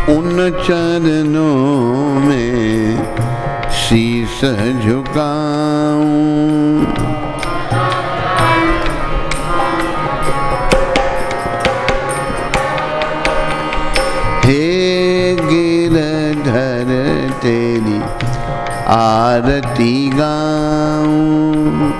उन चरणों में शीश झुकाऊं। हे गिरधर तेरी आरती गाऊं।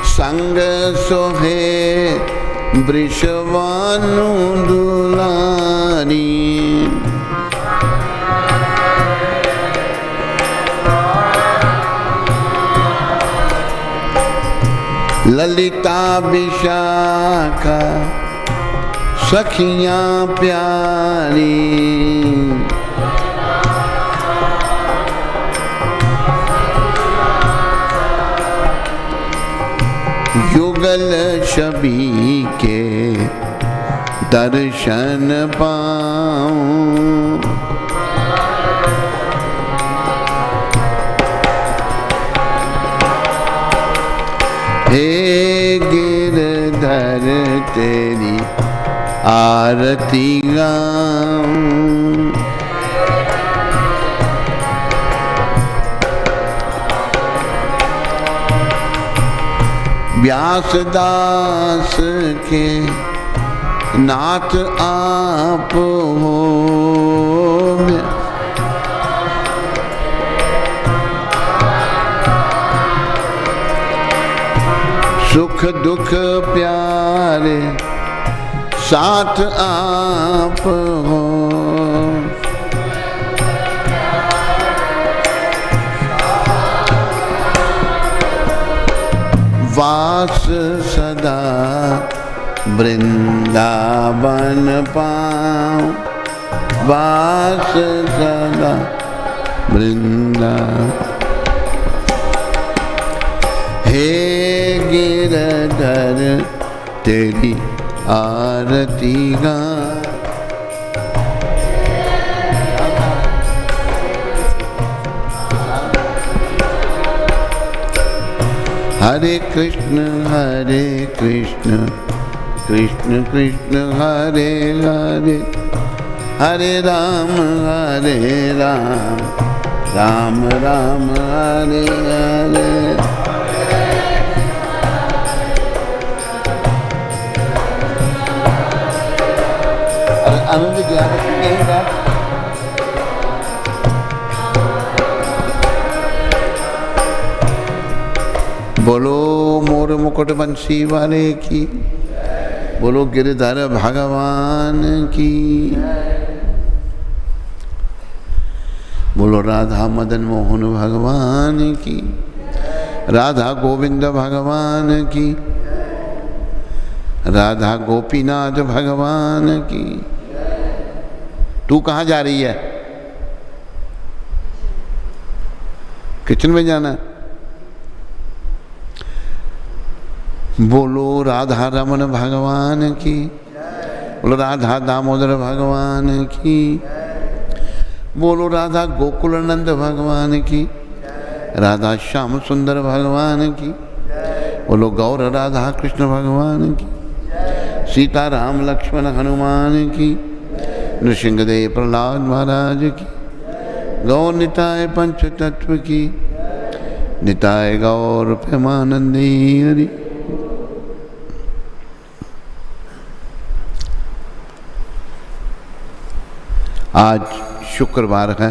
संग सोहे वृषवानु दुलारी। ललिता विशाखा सखियां प्यारी। युगल छवि के दर्शन पाऊं। हे गिरधर तेरी आरती गाऊं। व्यासदास के नाथ आप हो। सुख दुख प्यारे साथ आप हो। वास सदा वृंदावन पाऊं। वास सदा वृंदावन। हे गिरधर तेरी आरती गाऊं। हरे कृष्ण कृष्ण कृष्ण हरे हरे, हरे राम राम राम हरे हरे। आनंद ज्ञान कहेगा। बोलो मोर मुकुट बंसी वाले की, बोलो गिरधर भगवान की, बोलो राधा मदन मोहन भगवान की, राधा गोविंद भगवान की, राधा गोपीनाथ भगवान की। तू कहाँ जा रही है? किचन में जाना? बोलो राधा रमन भगवान की, बोलो राधा दामोदर भगवान की, बोलो राधा गोकुलानंद भगवान की, राधा श्याम सुंदर भगवान की, बोलो गौर राधा कृष्ण भगवान की, सीता राम लक्ष्मण हनुमान की, नृसिंहदेव प्रहलाद महाराज की, गौर निताय पंच तत्व की, निताय गौर प्रेमानंदी हरि। आज शुक्रवार है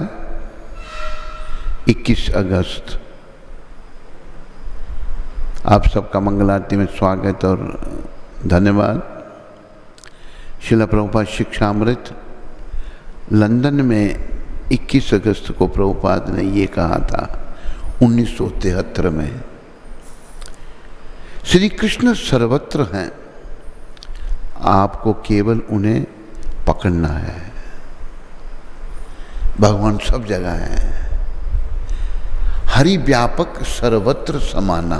21 अगस्त। आप सबका मंगल आरती में स्वागत और धन्यवाद। श्रील प्रभुपाद शिक्षामृत लंदन में 21 अगस्त को प्रभुपाद ने ये कहा था 1973 में, श्री कृष्ण सर्वत्र हैं, आपको केवल उन्हें पकड़ना है। भगवान सब जगह है। हरि व्यापक सर्वत्र समाना,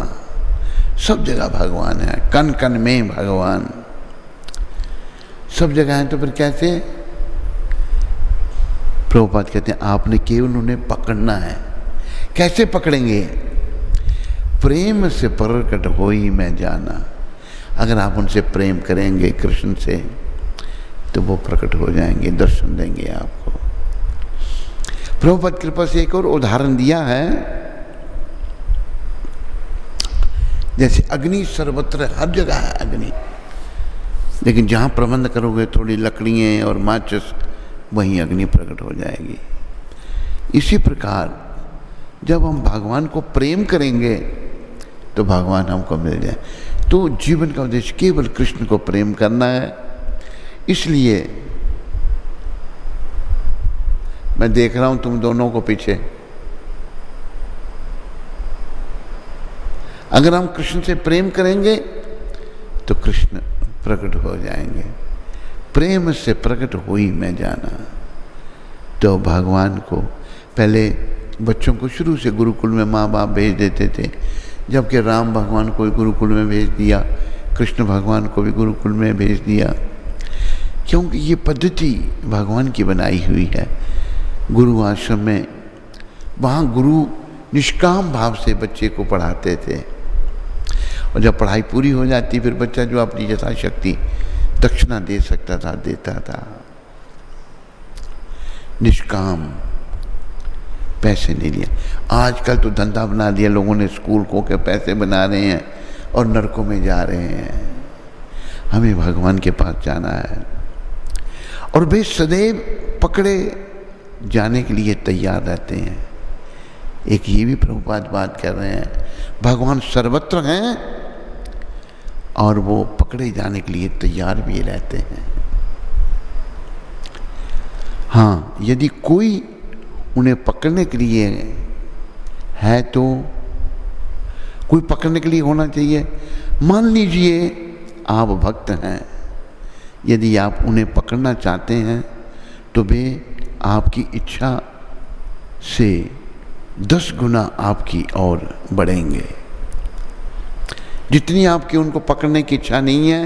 सब जगह भगवान है, कण कण में भगवान सब जगह है। तो फिर कैसे? प्रभुपाद कहते हैं आपने केवल उन्हें पकड़ना है। कैसे पकड़ेंगे? प्रेम से प्रकट हो ही मैं जाना। अगर आप उनसे प्रेम करेंगे कृष्ण से तो वो प्रकट हो जाएंगे, दर्शन देंगे आपको। प्रभुपाद कृपा से एक और उदाहरण दिया है, जैसे अग्नि सर्वत्र, हर जगह है अग्नि, लेकिन जहाँ प्रबंध करोगे थोड़ी लकड़ियाँ और माचिस, वहीं अग्नि प्रकट हो जाएगी। इसी प्रकार जब हम भगवान को प्रेम करेंगे तो भगवान हमको मिल जाए। तो जीवन का उद्देश्य केवल कृष्ण को प्रेम करना है। इसलिए मैं देख रहा हूं तुम दोनों को पीछे, अगर हम कृष्ण से प्रेम करेंगे तो कृष्ण प्रकट हो जाएंगे। प्रेम से प्रकट हो ही मैं जाना। तो भगवान को पहले बच्चों को शुरू से गुरुकुल में माँ बाप भेज देते थे, जबकि राम भगवान को गुरुकुल में भेज दिया, कृष्ण भगवान को भी गुरुकुल में भेज दिया, क्योंकि ये पद्धति भगवान की बनाई हुई है। गुरु आश्रम में वहाँ गुरु निष्काम भाव से बच्चे को पढ़ाते थे, और जब पढ़ाई पूरी हो जाती फिर बच्चा जो अपनी यथाशक्ति दक्षिणा दे सकता था देता था। निष्काम, पैसे नहीं लिया। आजकल तो धंधा बना दिया लोगों ने, स्कूल को के पैसे बना रहे हैं और नरकों में जा रहे हैं। हमें भगवान के पास जाना है, और वे सदैव पकड़े जाने के लिए तैयार रहते हैं। एक ये भी प्रभुपाद बात कर रहे हैं, भगवान सर्वत्र हैं और वो पकड़े जाने के लिए तैयार भी रहते हैं। हाँ, यदि कोई उन्हें पकड़ने के लिए है तो कोई पकड़ने के लिए होना चाहिए। मान लीजिए आप भक्त हैं, यदि आप उन्हें पकड़ना चाहते हैं तो वे आपकी इच्छा से 10 गुना आपकी ओर बढ़ेंगे। जितनी आपकी उनको पकड़ने की इच्छा नहीं है,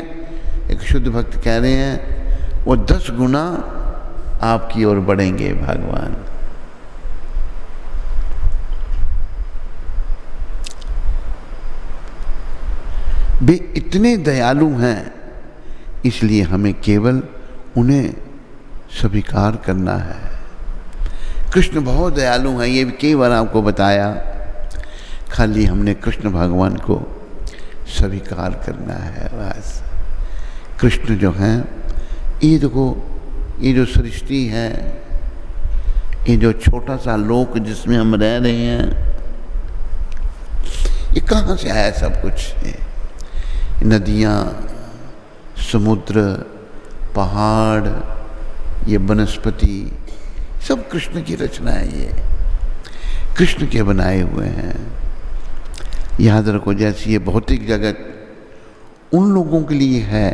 एक शुद्ध भक्त कह रहे हैं, वो 10 गुना आपकी ओर बढ़ेंगे भगवान। वे इतने दयालु हैं, इसलिए हमें केवल उन्हें स्वीकार करना है। कृष्ण बहुत दयालु हैं, ये भी कई बार आपको बताया। खाली हमने कृष्ण भगवान को स्वीकार करना है बस। कृष्ण जो हैं, ये देखो, ये जो सृष्टि है, ये जो छोटा सा लोक जिसमें हम रह रहे हैं, ये कहाँ से आया सब कुछ? नदियाँ, समुद्र, पहाड़, ये वनस्पति, सब कृष्ण की रचना है। ये कृष्ण के बनाए हुए हैं। याद रखो, जैसे ये भौतिक जगत उन लोगों के लिए है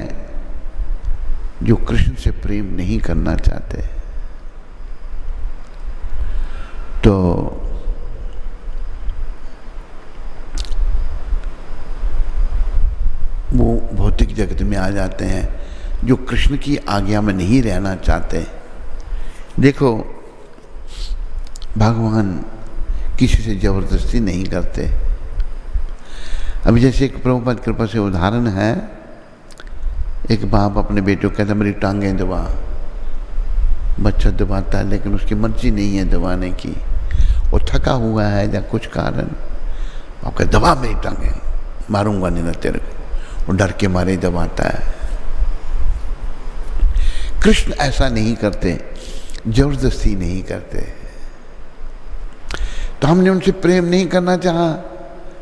जो कृष्ण से प्रेम नहीं करना चाहते। तो वो भौतिक जगत में आ जाते हैं, जो कृष्ण की आज्ञा में नहीं रहना चाहते। देखो, भगवान किसी से जबरदस्ती नहीं करते। अभी जैसे एक प्रभुपाद कृपा से उदाहरण है, एक बाप अपने बेटे को कहता मेरी टांगें दबा, बच्चा दबाता है लेकिन उसकी मर्जी नहीं है दबाने की, वो थका हुआ है या कुछ कारण, आप कहते दबा मेरी टांगें, मारूंगा नहीं ना तेरे को, वो डर के मारे दबाता है। कृष्ण ऐसा नहीं करते, जबरदस्ती नहीं करते। तो हमने उनसे प्रेम नहीं करना चाहा,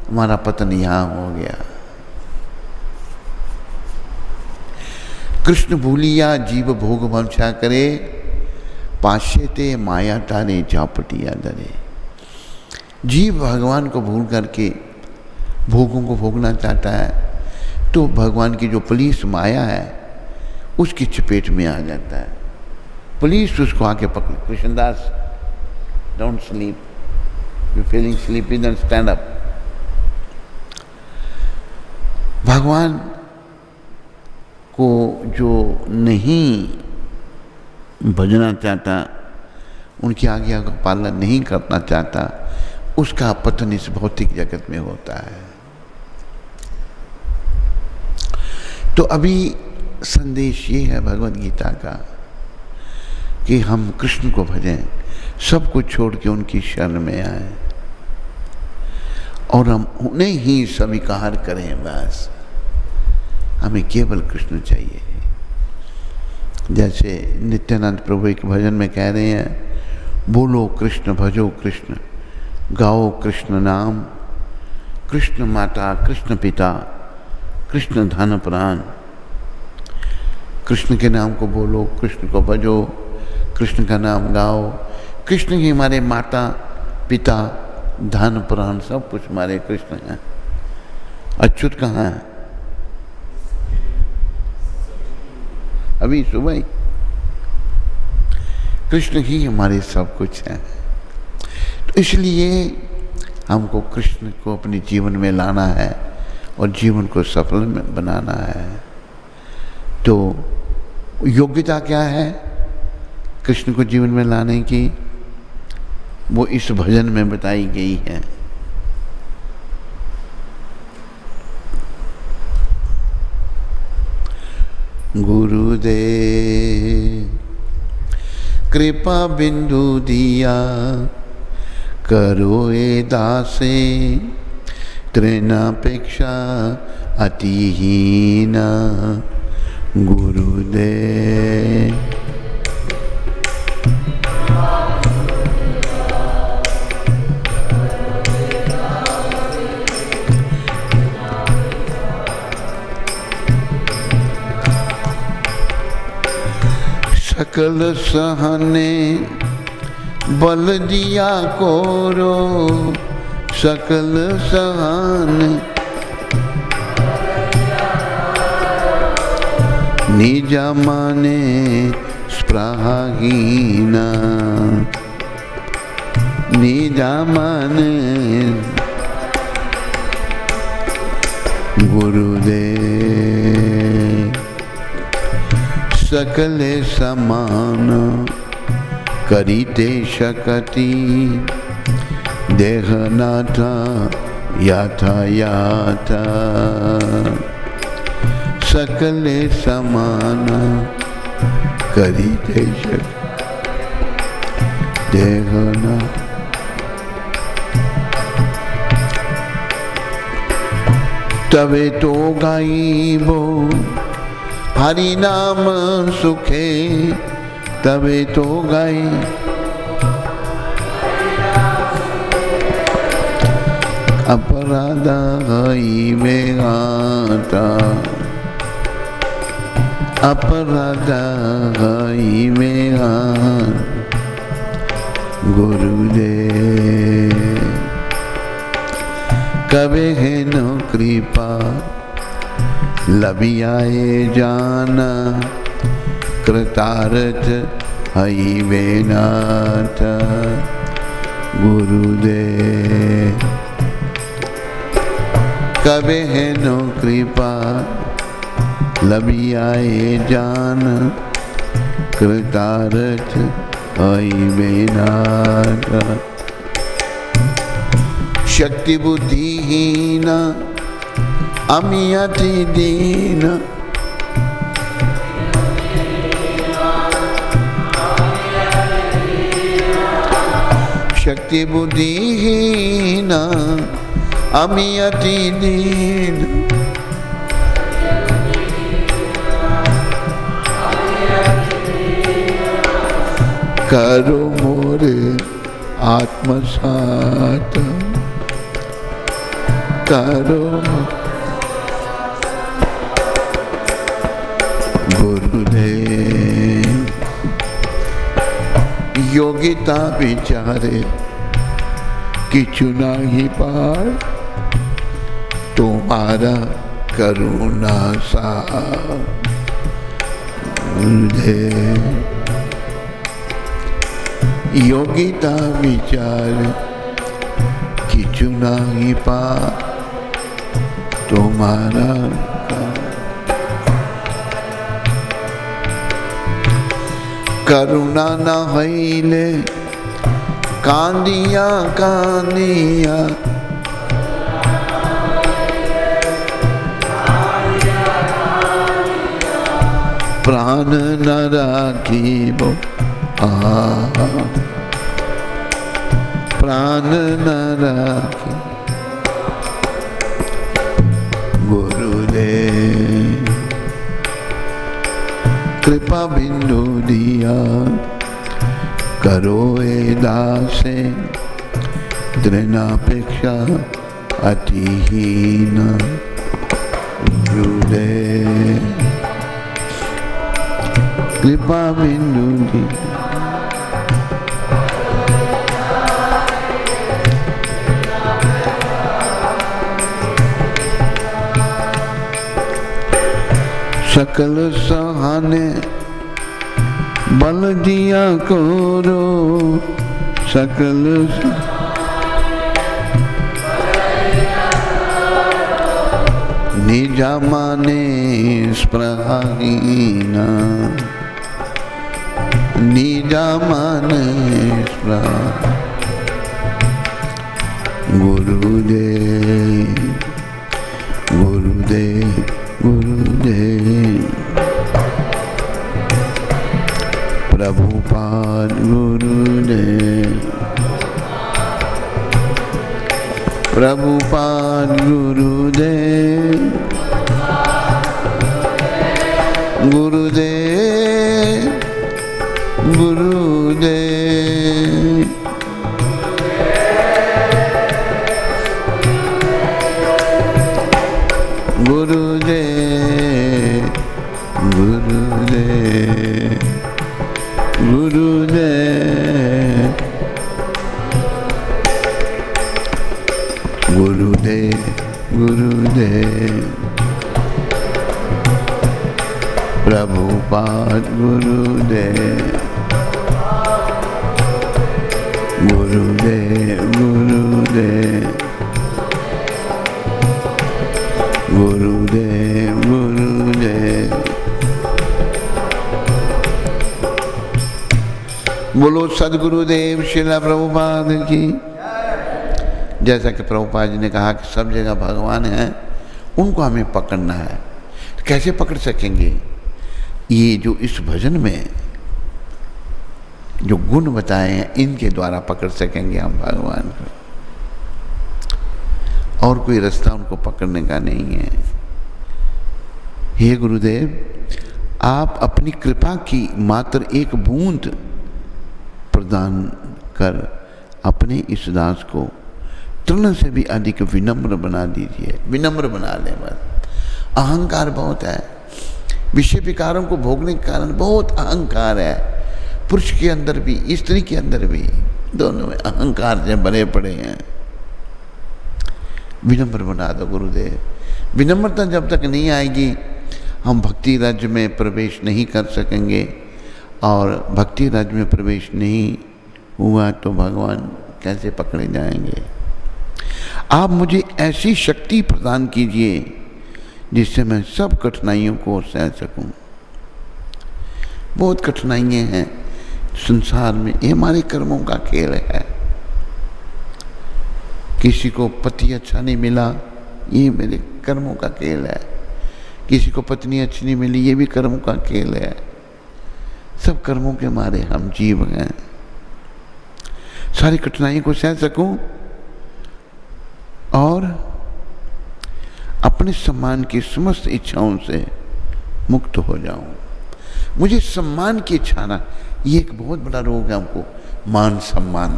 हमारा पतन यहां हो गया। कृष्ण भूलिया जीव भोग वंशा करे, पाश्यते माया तारे झापटिया दरे। जीव भगवान को भूल करके भोगों को भोगना चाहता है, तो भगवान की जो पुलिस माया है उसकी चपेट में आ जाता है। पुलिस उसको आके पकड़, Krishnadas don't sleep, you feeling sleepy then stand up. भगवान को जो नहीं भजना चाहता, उनकी आज्ञा का पालन नहीं करना चाहता, उसका पतन इस भौतिक जगत में होता है। तो अभी संदेश ये है भगवद गीता का कि हम कृष्ण को भजें, सब कुछ छोड़ के उनकी शरण में आए और हम उन्हें ही स्वीकार करें। बस हमें केवल कृष्ण चाहिए। जैसे नित्यानंद प्रभु एक भजन में कह रहे हैं, बोलो कृष्ण भजो कृष्ण, गाओ कृष्ण नाम, कृष्ण माता कृष्ण पिता कृष्ण धन प्राण। कृष्ण के नाम को बोलो, कृष्ण को भजो, कृष्ण का नाम गाओ। कृष्ण ही हमारे माता पिता धन प्राण सब कुछ हमारे कृष्ण हैं। अच्युत कहाँ है? अभी सुबह ही। कृष्ण ही हमारे सब कुछ है। तो इसलिए हमको कृष्ण को अपने जीवन में लाना है और जीवन को सफल बनाना है। तो योग्यता क्या है कृष्ण को जीवन में लाने की? वो इस भजन में बताई गई है। गुरुदेव कृपा बिंदु दिया, करो ए दासे, तृणापेक्षा अतिहीना। गुरुदेव सकल सहने बल दिया कोरो, सकल सहने निज माने स्पृहाहीना, निज माने। गुरुदेव सकले समान करीते शकति, देहनाथ यातायात। सकले समान करीते शकति, देहनाथ। तबे तो गाइबो हरि नाम सुखे, तबे तो गाई। अपराध हई में आता, अपराध हई में आता। गुरुदेव कबे है नो कृपा, लबियाए जाना, कृतार्थ हई वेनाथ। गुरुदेव कबे है नो कृपा, लबियाए जाना, कृतार्थ हई वेनाथ। शक्ति बुद्धिहीना अमी अति दीन, शक्ति बुद्धिहीन अमी अति दीन। करो मोरे आत्मसात, करो। गुरुदेव योगिता विचारे किछु नहीं पार, तुम्हारा करुणा सा। गुरुदेव योगिता विचारे किछु नहीं पार, तुम्हारा करुणा न हईले कांदिया कांदिया। प्राण न राखीबो प्राण न राखी गुरुदेव कृपा बिंदु दिया करो ए दासे दृढ़ापेक्षा अतिहीन गुरुदेव कृपा बिंदु दिया सकल सहाने बल दिया करो सकल निजा माने स्पृहाहीना निजा माने स्पृहा गुरुदेव गुरुदेव गुरुदेव प्रभुपाद गुरुदेव प्रभुपाद गुरुदेव गुरुदेव गुरुदेव गुरुदेव गुरुदेव गुरुदेव गुरुदेव गुरुदेव प्रभुपाद गुरुदेव गुरुदेव गुरुदेव गुरुदेव गुरुदेव बोलो सदगुरुदेव श्रीला प्रभुपाद की। जैसा कि प्रभुपाद जी ने कहा कि सब जगह भगवान है, उनको हमें पकड़ना है। कैसे पकड़ सकेंगे? ये जो इस भजन में जो गुण बताए हैं, इनके द्वारा पकड़ सकेंगे हम भगवान को। और कोई रास्ता उनको पकड़ने का नहीं है। हे गुरुदेव, आप अपनी कृपा की मात्र एक बूंद प्रदान कर अपने इस दास को तृण से भी अधिक विनम्र बना दीजिए। विनम्र बना ले बस। अहंकार बहुत है, विषय विकारों को भोगने के कारण बहुत अहंकार है। पुरुष के अंदर भी, स्त्री के अंदर भी, दोनों में अहंकार से भरे पड़े हैं। विनम्र बना दो गुरुदेव। विनम्रता जब तक नहीं आएगी, हम भक्ति राज्य में प्रवेश नहीं कर सकेंगे। और भक्ति राज्य में प्रवेश नहीं हुआ तो भगवान कैसे पकड़े जाएंगे? आप मुझे ऐसी शक्ति प्रदान कीजिए जिससे मैं सब कठिनाइयों को सह सकूं। बहुत कठिनाइयाँ हैं संसार में, ये हमारे कर्मों का खेल है। किसी को पति अच्छा नहीं मिला, ये मेरे कर्मों का खेल है। किसी को पत्नी अच्छी नहीं मिली, ये भी कर्मों का खेल है। सब कर्मों के मारे हम जीव हैं। सारी कठिनाइयों को सह सकूं और अपने सम्मान की समस्त इच्छाओं से मुक्त हो जाऊं। मुझे सम्मान की इच्छा ना, ये एक बहुत बड़ा रोग है हमको, मान सम्मान।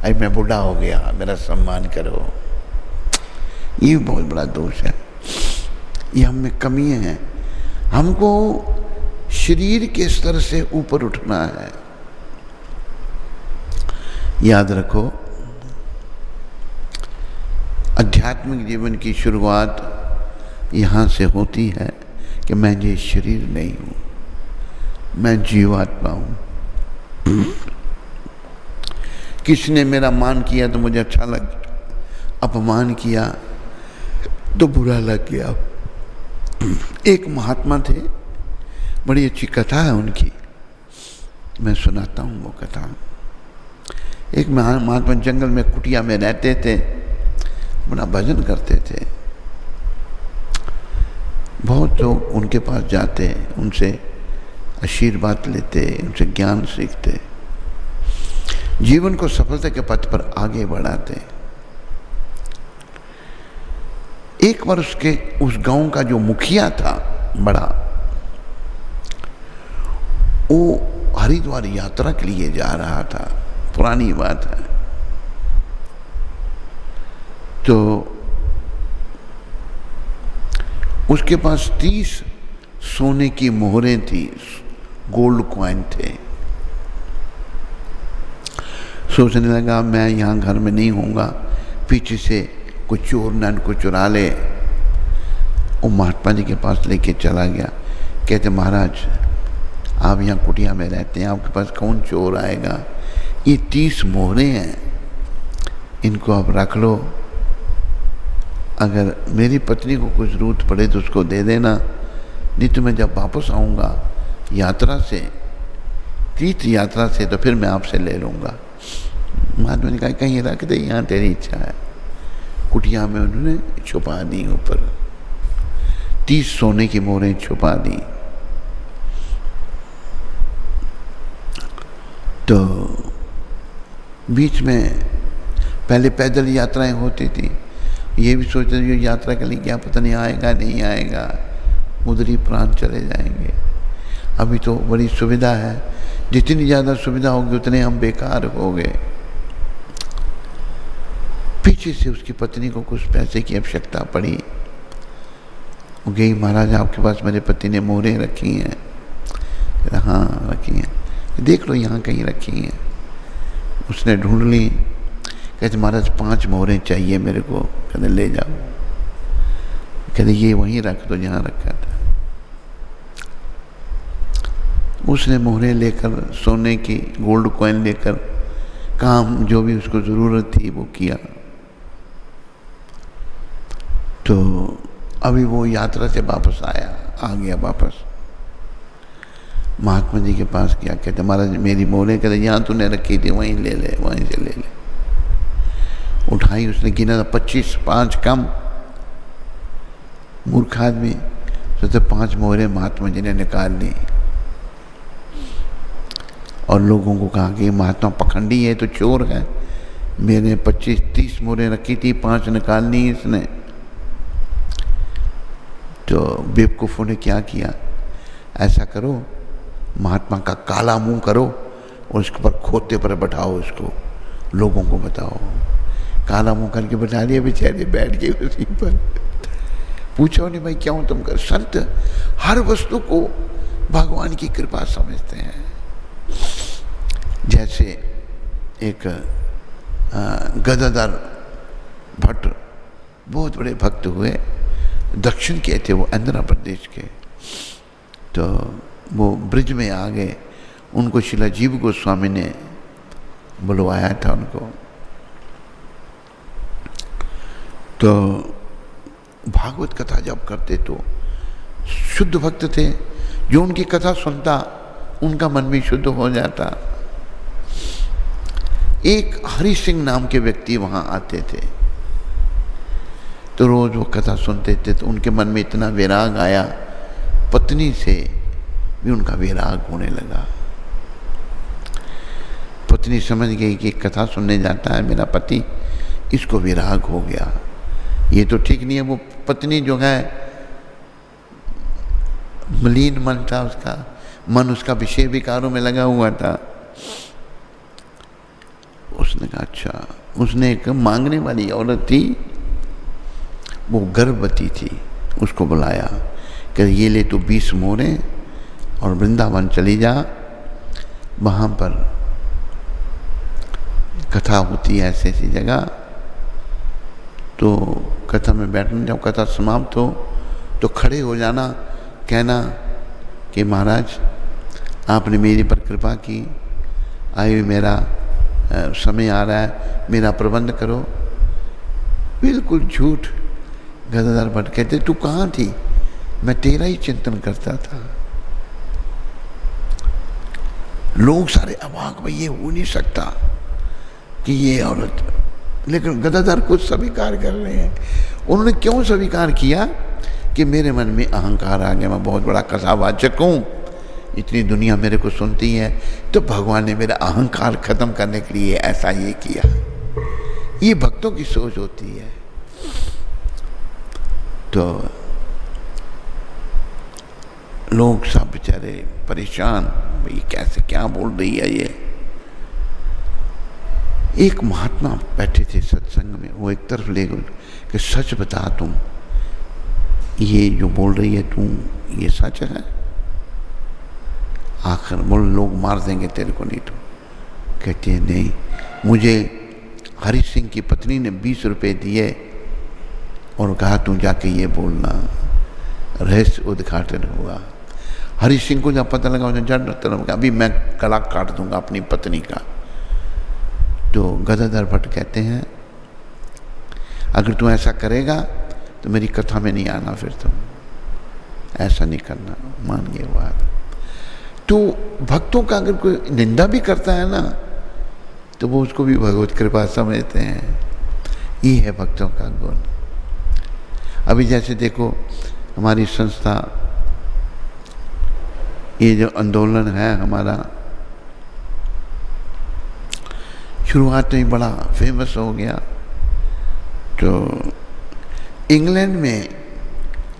अरे मैं बूढ़ा हो गया, मेरा सम्मान करो, ये बहुत बड़ा दोष है। ये हम में कमी है। हमको शरीर के स्तर से ऊपर उठना है। याद रखो, आध्यात्मिक जीवन की शुरुआत यहाँ से होती है कि मैं ये शरीर नहीं हूँ, मैं जीवात्मा हूँ। किसने मेरा मान किया तो मुझे अच्छा लग, अपमान किया तो बुरा लग गया। एक महात्मा थे, बड़ी अच्छी कथा है उनकी, मैं सुनाता हूँ वो कथा। एक महात्मा जंगल में कुटिया में रहते थे, बड़ा भजन करते थे। बहुत लोग उनके पास जाते, उनसे आशीर्वाद लेते, उनसे ज्ञान सीखते, जीवन को सफलता के पथ पर आगे बढ़ाते। एक बार उस गांव का जो मुखिया था बड़ा, वो हरिद्वार यात्रा के लिए जा रहा था, पुरानी बात है। तो उसके पास 30 सोने की मोहरें थी, गोल्ड कॉइन थे। सोचने लगा मैं यहाँ घर में नहीं होऊंगा, पीछे से कोई चोर न इनको चुरा ले। वो महात्मा जी के पास लेके चला गया। कहते महाराज आप यहाँ कुटिया में रहते हैं, आपके पास कौन चोर आएगा? ये 30 मोहरें हैं, इनको आप रख लो, अगर मेरी पत्नी को कुछ ज़रूरत पड़े तो उसको दे देना, नहीं तो मैं जब वापस आऊँगा यात्रा से, तीर्थ यात्रा से, तो फिर मैं आपसे ले लूँगा। महात्मा ने कहा कहीं रख दे, यहाँ तेरी इच्छा है। कुटिया में उन्होंने छुपा दी, ऊपर 30 सोने की मोहरें छुपा दी। तो बीच में पहले पैदल यात्राएं होती थी, ये भी सोचते थे यात्रा के लिए क्या पता नहीं आएगा नहीं आएगा, उधर ही प्राण चले जाएंगे। अभी तो बड़ी सुविधा है, जितनी ज़्यादा सुविधा होगी उतने हम बेकार हो गए। पीछे से उसकी पत्नी को कुछ पैसे की आवश्यकता पड़ी, वो गई, महाराज आपके पास मेरे पति ने मोहरें रखी हैं। हाँ रखी हैं, देख लो यहाँ कहीं रखी हैं। उसने ढूंढ ली। कहते महाराज 5 मोहरें चाहिए मेरे को। कहते ले जाओ। कहते ये वहीं रख दो जहाँ रखा था। उसने मोहरें लेकर, सोने की गोल्ड कॉइन लेकर, काम जो भी उसको ज़रूरत थी वो किया। तो अभी वो यात्रा से वापस आ गया वापस। महात्मा जी के पास गया। कहते महाराज मेरी मोहरें, कहते यहाँ तूने रखी थी वहीं ले ले, वहीं से ले ले। उठाई, उसने गिना था 25, 5 कम। मूर्ख आदमी सोचते 5 मोहरें महात्मा जी ने निकाल ली और लोगों को कहा कि महात्मा पखंडी है, तो चोर है। मैंने 25-30 मोहरें रखी थी, 5 निकाल ली इसने। तो बेवकूफ़ों ने क्या किया, ऐसा करो महात्मा का काला मुंह करो और उसके ऊपर खोते पर बैठाओ, उसको लोगों को बताओ। काला मुंह करके बैठा दिया, बेचारे बैठ गए उसी पर। पूछो नहीं भाई क्यों तुम कर। संत हर वस्तु को भगवान की कृपा समझते हैं। जैसे एक गदाधर भट्ट बहुत बड़े भक्त हुए, दक्षिण के थे वो, आंध्र प्रदेश के। तो वो ब्रिज में आ गए, उनको शिला जीव गोस्वामी ने बुलवाया था उनको। तो भागवत कथा जब करते तो शुद्ध भक्त थे, जो उनकी कथा सुनता उनका मन भी शुद्ध हो जाता। एक हरि सिंह नाम के व्यक्ति वहाँ आते थे, तो रोज वो कथा सुनते थे, तो उनके मन में इतना वैराग आया, पत्नी से भी उनका वैराग होने लगा। पत्नी समझ गई कि कथा सुनने जाता है मेरा पति, इसको वैराग हो गया, ये तो ठीक नहीं है। वो पत्नी जो है मलिन मन था उसका, मन उसका विषय विकारों में लगा हुआ था। उसने कहा अच्छा। उसने एक मांगने वाली औरत थी, वो गर्भवती थी, उसको बुलाया कि ये ले तो 20 मोहरें और वृंदावन चली जा, वहाँ पर कथा होती है ऐसी ऐसी जगह, तो कथा में बैठना, जब कथा समाप्त हो तो खड़े हो जाना, कहना कि महाराज आपने मेरे पर कृपा की, आयु मेरा समय आ रहा है, मेरा प्रबंध करो। बिल्कुल झूठ। गदाधर भट्ट कहते तू कहाँ थी? मैं तेरा ही चिंतन करता था। लोग सारे अवाक, भाई ये हो नहीं सकता कि ये औरत, लेकिन गदाधर कुछ स्वीकार कर रहे हैं। उन्होंने क्यों स्वीकार किया? कि मेरे मन में अहंकार आ गया, मैं बहुत बड़ा कथावाचक हूँ, इतनी दुनिया मेरे को सुनती है, तो भगवान ने मेरा अहंकार खत्म करने के लिए ऐसा ये किया। ये भक्तों की सोच होती है। तो लोग सब बेचारे परेशान, भाई कैसे क्या बोल रही है ये। एक महात्मा बैठे थे सत्संग में, वो एक तरफ ले गए कि सच बता, तुम ये जो बोल रही है तू, ये सच है? आखिर बोल लोग मार देंगे तेरे को नहीं तो। कहती है नहीं, मुझे हरि सिंह की पत्नी ने 20 रुपए दिए और कहा तू जाके ये बोलना, रहस्य उद्घाटन हुआ। हरि सिंह को जब पता लगा उन्हें जड़ तरफ, अभी मैं गला काट दूंगा अपनी पत्नी का। तो गदाधर भट्ट कहते हैं अगर तू ऐसा करेगा तो मेरी कथा में नहीं आना, फिर तुम ऐसा नहीं करना, मान गए बात। तो भक्तों का अगर कोई निंदा भी करता है ना, तो वो उसको भी भगवत कृपा समझते हैं। ये है भक्तों का गुण। अभी जैसे देखो हमारी संस्था, ये जो आंदोलन है हमारा, शुरुआत में बड़ा फेमस हो गया। तो इंग्लैंड में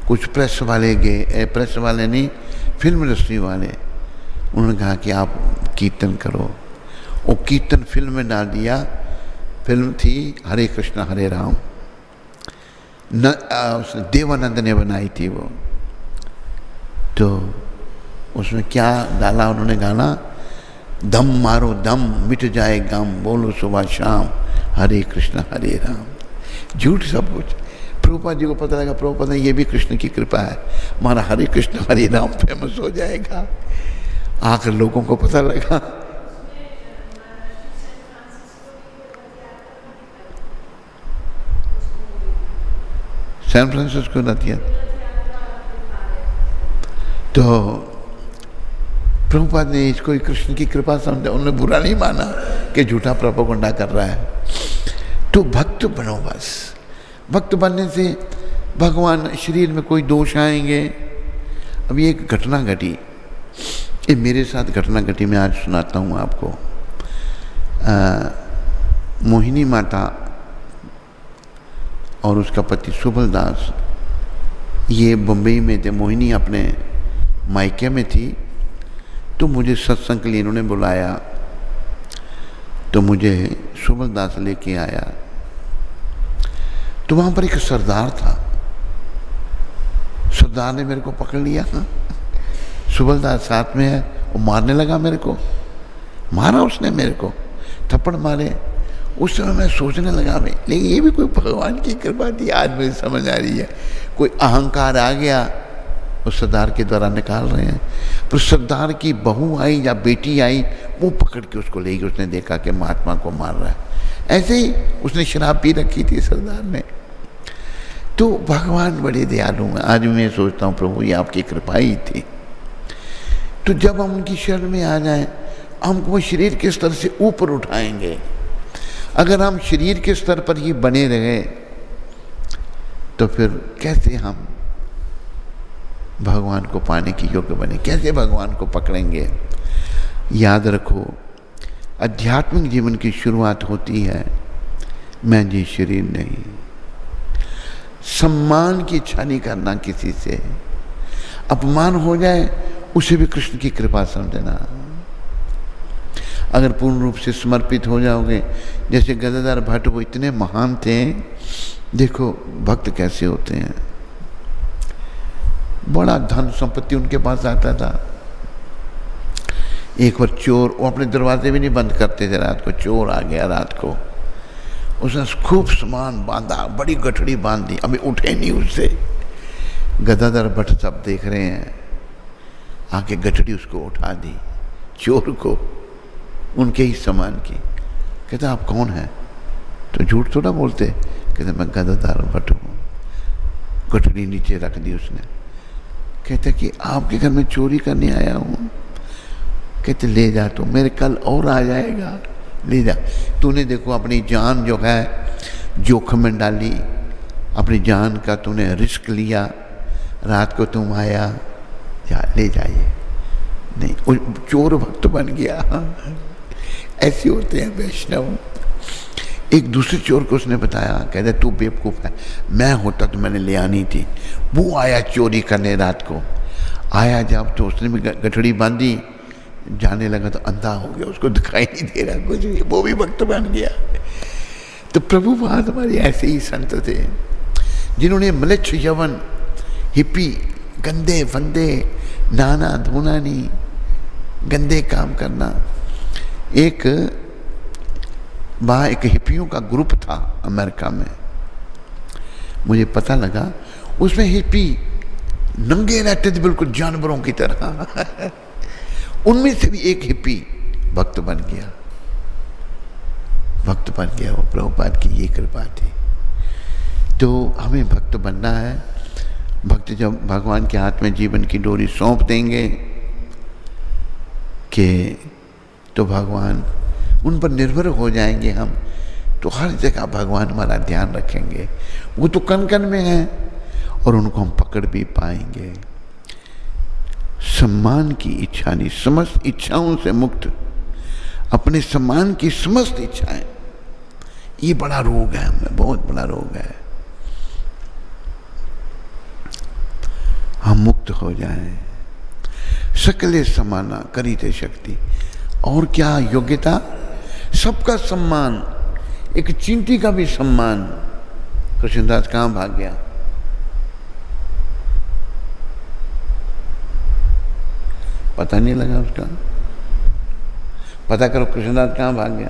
कुछ प्रेस वाले गए, प्रेस वाले नहीं, फिल्म इंडस्ट्री वाले, उन्होंने कहा कि आप कीर्तन करो। वो कीर्तन फिल्म में डाल दिया। फिल्म थी हरे कृष्ण हरे राम, देवानंद ने बनाई थी वो। तो उसमें क्या डाला उन्होंने गाना, दम मारो दम मिट जाए गम, बोलो सुबह शाम हरे कृष्ण हरे राम। झूठ सब कुछ। प्रभुपाद जी को पता लगा, प्रभुपाद ये भी कृष्ण की कृपा है, हमारा हरे कृष्ण हरे राम फेमस हो जाएगा। आखिर लोगों को पता लगा। सैन फ्रांसिस्को नदिया। तो प्रभुपाद ने इसको कृष्ण की कृपा समझा, उन्होंने बुरा नहीं माना कि झूठा प्रोपेगेंडा कर रहा है। तो भक्त बनो बस। भक्त बनने से भगवान शरीर में कोई दोष आएंगे। अभी एक घटना घटी, ये मेरे साथ घटना घटी, मैं आज सुनाता हूँ आपको। मोहिनी माता और उसका पति सुबल दास, ये बम्बई में थे। मोहिनी अपने मायके में थी। तो मुझे सत्संग के लिए इन्होंने बुलाया, तो मुझे सुबल दास लेके आया। तो वहाँ पर एक सरदार था। सरदार ने मेरे को पकड़ लिया, सुबल दास साथ में है, वो मारने लगा मेरे को। मारा उसने मेरे को, थप्पड़ मारे। उस समय मैं सोचने लगा भाई, लेकिन ये भी कोई भगवान की कृपा थी। आज मुझे समझ आ रही है, कोई अहंकार आ गया, उस सरदार के द्वारा निकाल रहे हैं। पर सरदार की बहू आई या बेटी आई, वो पकड़ के उसको ले गई। उसने देखा कि महात्मा को मार रहा है। ऐसे ही उसने शराब पी रखी थी सरदार ने। तो भगवान बड़े दयालु हैं। आज मैं सोचता हूँ प्रभु ये आपकी कृपा ही थी। तो जब हम उनकी शरण में आ जाएं, हमको वो शरीर के स्तर से ऊपर उठाएंगे। अगर हम शरीर के स्तर पर ही बने रहे तो फिर कैसे हम भगवान को पाने की योग्य बने, कैसे भगवान को पकड़ेंगे। याद रखो, आध्यात्मिक जीवन की शुरुआत होती है मैं जी शरीर नहीं। सम्मान की इच्छा नहीं करना किसी से। अपमान हो जाए उसे भी कृष्ण की कृपा समझना। अगर पूर्ण रूप से समर्पित हो जाओगे, जैसे गदाधर भट्ट, वो इतने महान थे। देखो भक्त कैसे होते हैं, बड़ा धन संपत्ति उनके पास आता था। एक बार चोर, वो अपने दरवाजे भी नहीं बंद करते थे रात को, चोर आ गया रात को, उसने खूब सामान बांधा, बड़ी गठड़ी बांध दी, अभी उठे नहीं उससे। गदाधर भट्ट सब देख रहे हैं, आके गठड़ी उसको उठा दी, चोर को, उनके ही सामान की। कहते आप कौन हैं? तो झूठ थोड़ा बोलते। कहते मैं गदाधर भट्ट हूँ। गठड़ी नीचे रख दी उसने। कहते कि आपके घर में चोरी करने आया हूँ। कहते ले जा, तो मेरे कल और आ जाएगा, ले जा। तूने देखो अपनी जान जो है जोखिम में डाली, अपनी जान का तूने रिस्क लिया, रात को तुम आया, ले जाइए। नहीं, वो चोर भक्त बन गया। ऐसे होते हैं वैष्णव। एक दूसरे चोर को उसने बताया, कहते तू बेवकूफ़ है, मैं होता तो मैंने ले आनी थी। वो आया चोरी करने रात को, आया जब तो उसने भी गठड़ी बांधी, जाने लगा तो अंधा हो गया, उसको दिखाई नहीं दे रहा कुछ भी, वो भी भक्त बन गया। तो प्रभुपाद हमारे ऐसे ही संत थे जिन्होंने म्लेच्छ यवन, हिप्पी, गंदे फंदे, नाना धोना नहीं, गंदे काम करना। एक हिप्पियों का ग्रुप था अमेरिका में, मुझे पता लगा उसमें हिप्पी नंगे रहते थे बिल्कुल जानवरों की तरह। उनमें से भी एक हिप्पी भक्त बन गया, भक्त बन गया। वो प्रभुपाद की ये कृपा थी। तो हमें भक्त बनना है। भक्त जब भगवान के हाथ में जीवन की डोरी सौंप देंगे कि तो भगवान उन पर निर्भर हो जाएंगे हम, तो हर जगह भगवान हमारा ध्यान रखेंगे। वो तो कण कण में है और उनको हम पकड़ भी पाएंगे। सम्मान की इच्छा नहीं, समस्त इच्छाओं से मुक्त, अपने सम्मान की समस्त इच्छाएं, ये बड़ा रोग है हमें, बहुत बड़ा रोग है। हम मुक्त हो जाएं। सकले समाना करीते शक्ति। और क्या योग्यता? सबका सम्मान, एक चींटी का भी सम्मान। कृष्णदास कहाँ भाग गया? पता नहीं लगा उसका। पता करो कृष्णदास कहाँ भाग गया।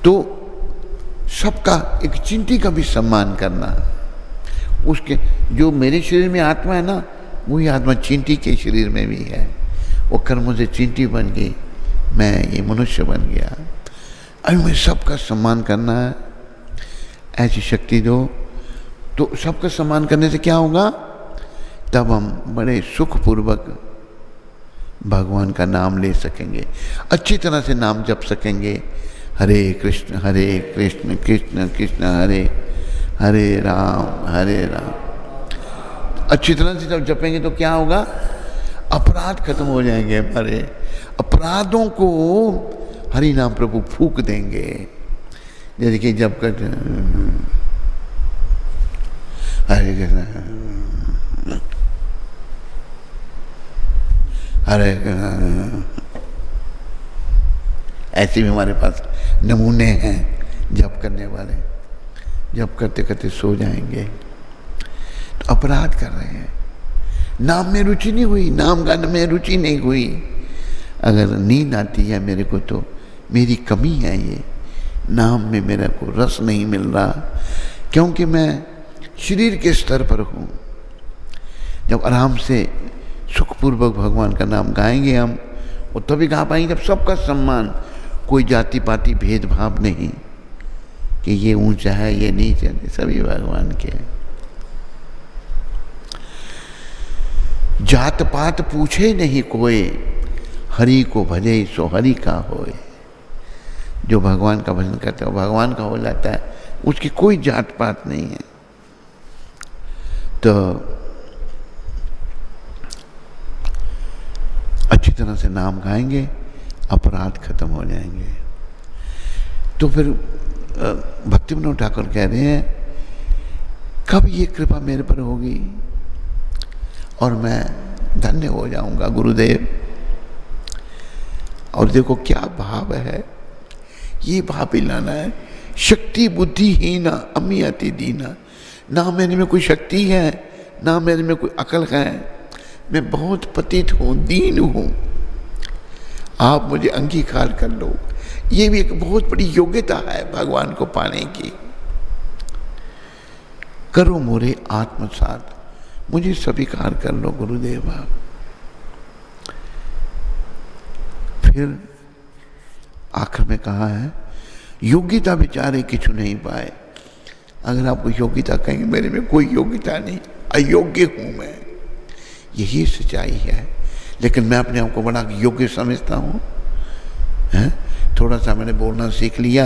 तो सबका, एक चींटी का भी सम्मान करना। उसके जो मेरे शरीर में आत्मा है ना, वही आत्मा चींटी के शरीर में भी है। वो कर्मों से चींटी बन गई, मैं ये मनुष्य बन गया। अभी मैं सबका सम्मान करना है, ऐसी शक्ति दो। तो सबका सम्मान करने से क्या होगा? तब हम बड़े सुखपूर्वक भगवान का नाम ले सकेंगे, अच्छी तरह से नाम जप सकेंगे। हरे कृष्ण कृष्ण कृष्ण हरे हरे, हरे राम। अच्छी तरह से जब जपेंगे तो क्या होगा? अपराध खत्म हो जाएंगे हमारे। अपराधों को हरि नाम प्रभु फूक देंगे। जैसे कि जब कर हरे कृष्ण हरे, ऐसे भी हमारे पास नमूने हैं जप करने वाले। जप करते करते सो जाएंगे तो अपराध कर रहे हैं। नाम में रुचि नहीं हुई, नाम गान में रुचि नहीं हुई। अगर नींद आती है मेरे को तो मेरी कमी है, ये नाम में मेरे को रस नहीं मिल रहा, क्योंकि मैं शरीर के स्तर पर हूँ। जब आराम से सुखपूर्वक भगवान का नाम गाएंगे हम, वो तभी गा पाएंगे जब सबका सम्मान, कोई जाति पाति भेदभाव नहीं कि ये ऊंचा है ये नीचा है, सभी भगवान के। जात पात पूछे नहीं कोई, हरि को भजे सो हरि का होए। जो भगवान का भजन करता है भगवान का हो जाता है, उसकी कोई जात पात नहीं है। तो अच्छी तरह से नाम गाएंगे, अपराध खत्म हो जाएंगे। तो फिर भक्ति विनोद ठाकुर कह रहे हैं, कब ये कृपा मेरे पर होगी और मैं धन्य हो जाऊंगा गुरुदेव। और देखो क्या भाव है, ये भाव ही लाना है। शक्ति बुद्धि हीना अम्मी अति दीना। ना मेरे में कोई शक्ति है, ना मेरे में कोई अकल है, मैं बहुत पतित हूँ, दीन हूँ, आप मुझे अंगीकार कर लो। ये भी एक बहुत बड़ी योग्यता है भगवान को पाने की। करो मोरे आत्मसात, मुझे स्वीकार कर लो गुरुदेव आप। फिर आखिर में कहा है, योग्यता बेचारे किछु नहीं पाए। अगर आपको योग्यता कहेंगे, मेरे में कोई योग्यता नहीं, अयोग्य हूं मैं, यही सच्चाई है। लेकिन मैं अपने आप को बड़ा योग्य समझता हूँ। थोड़ा सा मैंने बोलना सीख लिया,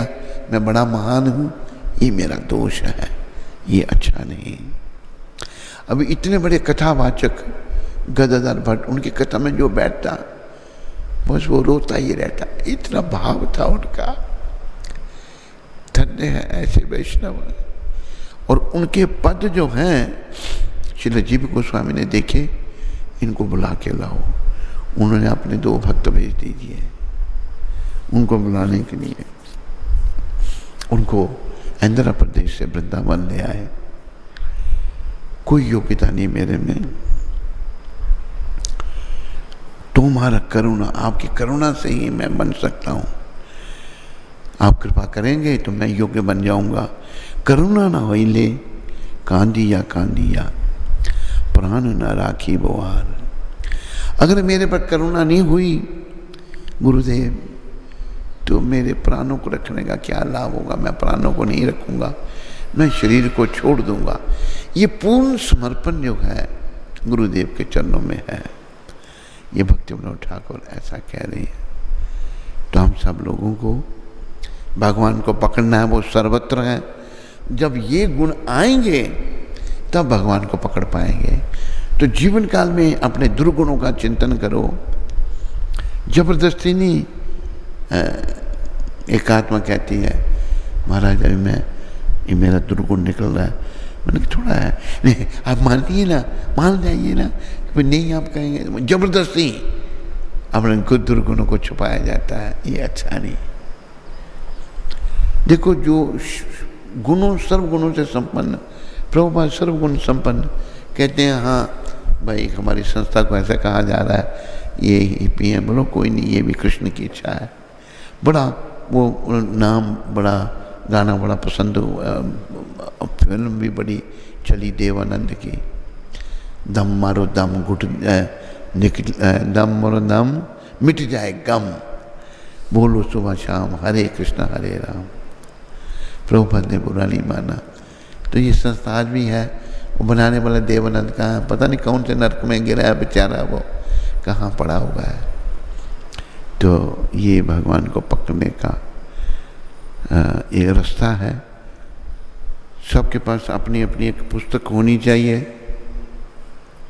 मैं बड़ा महान हूँ, ये मेरा दोष है। ये अच्छा नहीं। अभी इतने बड़े कथावाचक गदाधर भट्ट, उनकी कथा में जो बैठता बस वो रोता ही रहता, इतना भाव था उनका। धन्य है ऐसे वैष्णव। और उनके पद जो हैं श्रील जीव गोस्वामी ने देखे, इनको बुला के लाओ। उन्होंने अपने 2 भक्त भेज दीजिए उनको बुलाने के लिए। उनको आंध्र प्रदेश से वृंदावन ले आए। कोई योग्यता नहीं मेरे में, तुम्हारा करुणा, आपकी करुणा से ही मैं बन सकता हूँ। आप कृपा करेंगे तो मैं योग्य बन जाऊंगा। करुणा ना होई ले कांदिया कांदिया प्राण न राखी बोहार। अगर मेरे पर करुणा नहीं हुई गुरुदेव तो मेरे प्राणों को रखने का क्या लाभ होगा। मैं प्राणों को नहीं रखूंगा, मैं शरीर को छोड़ दूंगा। ये पूर्ण समर्पण जो है गुरुदेव के चरणों में है। ये भक्ति विनोद ठाकुर ऐसा कह रही है। तो हम सब लोगों को भगवान को पकड़ना है, वो सर्वत्र है। जब ये गुण आएंगे तब भगवान को पकड़ पाएंगे। तो जीवन काल में अपने दुर्गुणों का चिंतन करो, जबरदस्ती नहीं। एक आत्मा कहती है महाराज अभी मैं, ये मेरा दुर्गुण निकल रहा है। मैंने कहा थोड़ा है, नहीं आप मानिए ना, मान जाइए ना। फिर नहीं आप कहेंगे, जबरदस्ती अपने खुद दुर्गुणों को छुपाया जाता है, ये अच्छा नहीं। देखो जो गुणों सर्वगुणों से संपन्न, प्रभुपाद सर्वगुण संपन्न कहते हैं। हाँ भाई हमारी संस्था को ऐसा कहा जा रहा है, ये हिप्पी है। बोलो कोई नहीं, ये भी कृष्ण की इच्छा है। बड़ा वो नाम, बड़ा गाना बड़ा पसंद हुआ, फिल्म भी बड़ी चली देवानंद की। दम मारो दम घुट निकल, दम मारो दम मिट जाए गम, बोलो सुबह शाम हरे कृष्ण हरे राम। प्रभुपाद ने बुरा नहीं माना। तो ये संस्था आज भी है। वो बनाने वाला देवानंद कहाँ, पता नहीं कौन से नरक में गिरा है बेचारा, वो कहाँ पड़ा हुआ है। तो ये भगवान को पकड़ने का ये रास्ता है। सबके पास अपनी अपनी एक पुस्तक होनी चाहिए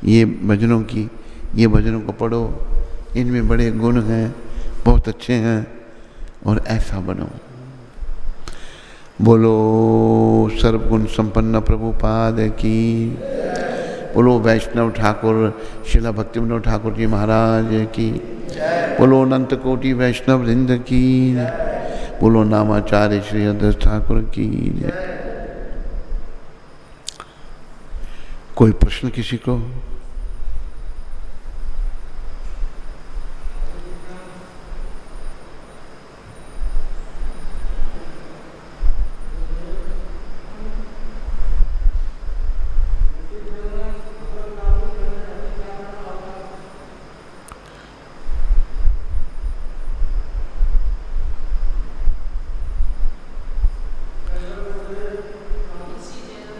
ये भजनों की। ये भजनों को पढ़ो, इनमें बड़े गुण हैं, बहुत अच्छे हैं, और ऐसा बनो। बोलो सर्वगुण संपन्न प्रभुपाद की, बोलो वैष्णव ठाकुर श्रील भक्ति विनोद ठाकुर जी महाराज की, बोलो अनंत कोटि वैष्णव वृंद की, बोलो नामाचार्य श्री अध्यक्ष ठाकुर की। कोई प्रश्न किसी को?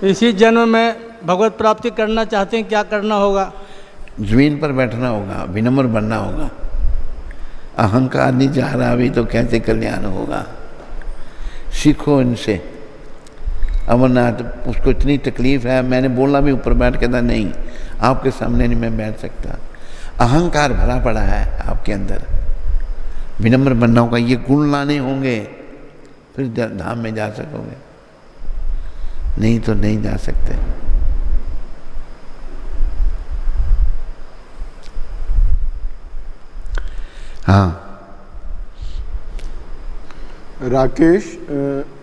इसी जन्म में भगवत प्राप्ति करना चाहते हैं, क्या करना होगा? जमीन पर बैठना होगा, विनम्र बनना होगा। अहंकार नहीं जा रहा अभी तो कैसे कल्याण होगा? सीखो इनसे। अमरनाथ उसको इतनी तकलीफ है, मैंने बोला भी ऊपर बैठ के था, नहीं आपके सामने नहीं मैं बैठ सकता। अहंकार भरा पड़ा है आपके अंदर, विनम्र बनना होगा। ये गुण लाने होंगे फिर धाम में जा सकोगे, नहीं तो नहीं जा सकते। हाँ राकेश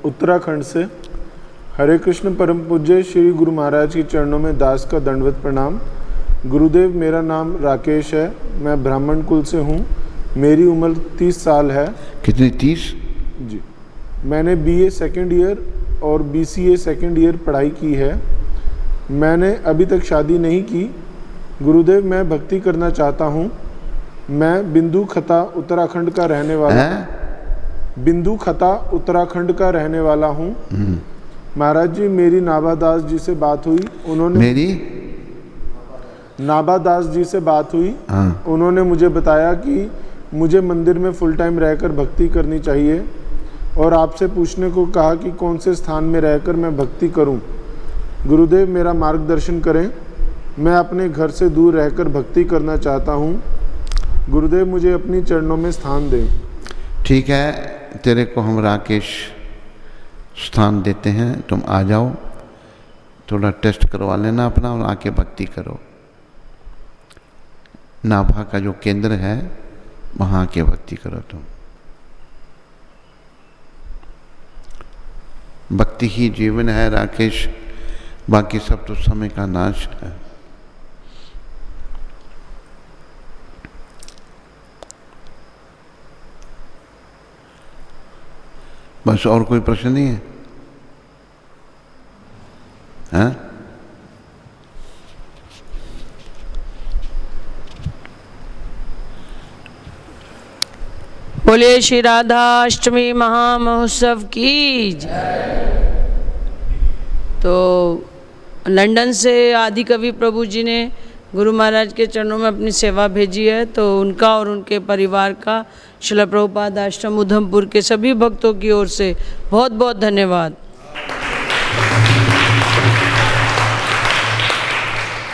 उत्तराखंड से। हरे कृष्ण परम पूज्य श्री गुरु महाराज के चरणों में दास का दंडवत प्रणाम। गुरुदेव मेरा नाम राकेश है, मैं ब्राह्मण कुल से हूँ। मेरी उम्र 30 साल है। कितनी? 30 जी। मैंने BA सेकेंड ईयर और BCA सेकेंड ईयर पढ़ाई की है। मैंने अभी तक शादी नहीं की। गुरुदेव मैं भक्ति करना चाहता हूँ। मैं बिंदु खता उत्तराखंड का रहने वाला हूँ। बिंदु खता उत्तराखंड का रहने वाला हूँ। महाराज जी मेरी नाभादास जी से बात हुई, उन्होंने मेरी नाभादास जी से बात हुई। हाँ। उन्होंने मुझे बताया कि मुझे मंदिर में फुल टाइम रहकर भक्ति करनी चाहिए और आपसे पूछने को कहा कि कौन से स्थान में रहकर मैं भक्ति करूं। गुरुदेव मेरा मार्गदर्शन करें, मैं अपने घर से दूर रहकर भक्ति करना चाहता हूँ। गुरुदेव मुझे अपनी चरणों में स्थान दें। ठीक है, तेरे को हम राकेश स्थान देते हैं, तुम आ जाओ, थोड़ा टेस्ट करवा लेना अपना और आके भक्ति करो। नाभा का जो केंद्र है वहाँ आके भक्ति करो तुम। भक्ति ही जीवन है राकेश, बाकी सब तो समय का नाश है। बस और कोई प्रश्न नहीं है? हाँ? बोले श्री राधा अष्टमी महामहोत्सव की जय। तो लंदन से आदि कवि प्रभु जी ने गुरु महाराज के चरणों में अपनी सेवा भेजी है, तो उनका और उनके परिवार का श्रील प्रभुपाद आश्रम उधमपुर के सभी भक्तों की ओर से बहुत बहुत धन्यवाद।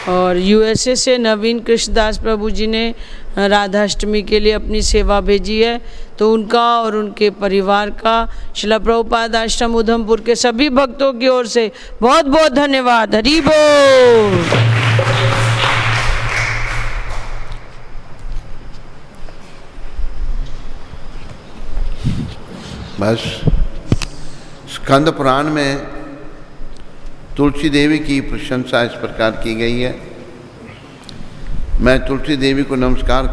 और यूएसए से नवीन कृष्णदास प्रभु जी ने राधाष्टमी के लिए अपनी सेवा भेजी है, तो उनका और उनके परिवार का श्रील प्रभुपाद आश्रम उधमपुर के सभी भक्तों की ओर से बहुत बहुत धन्यवाद। हरि बोल। बस स्कंद पुराण में तुलसी देवी की प्रशंसा इस प्रकार की गई है। मैं तुलसी देवी को नमस्कार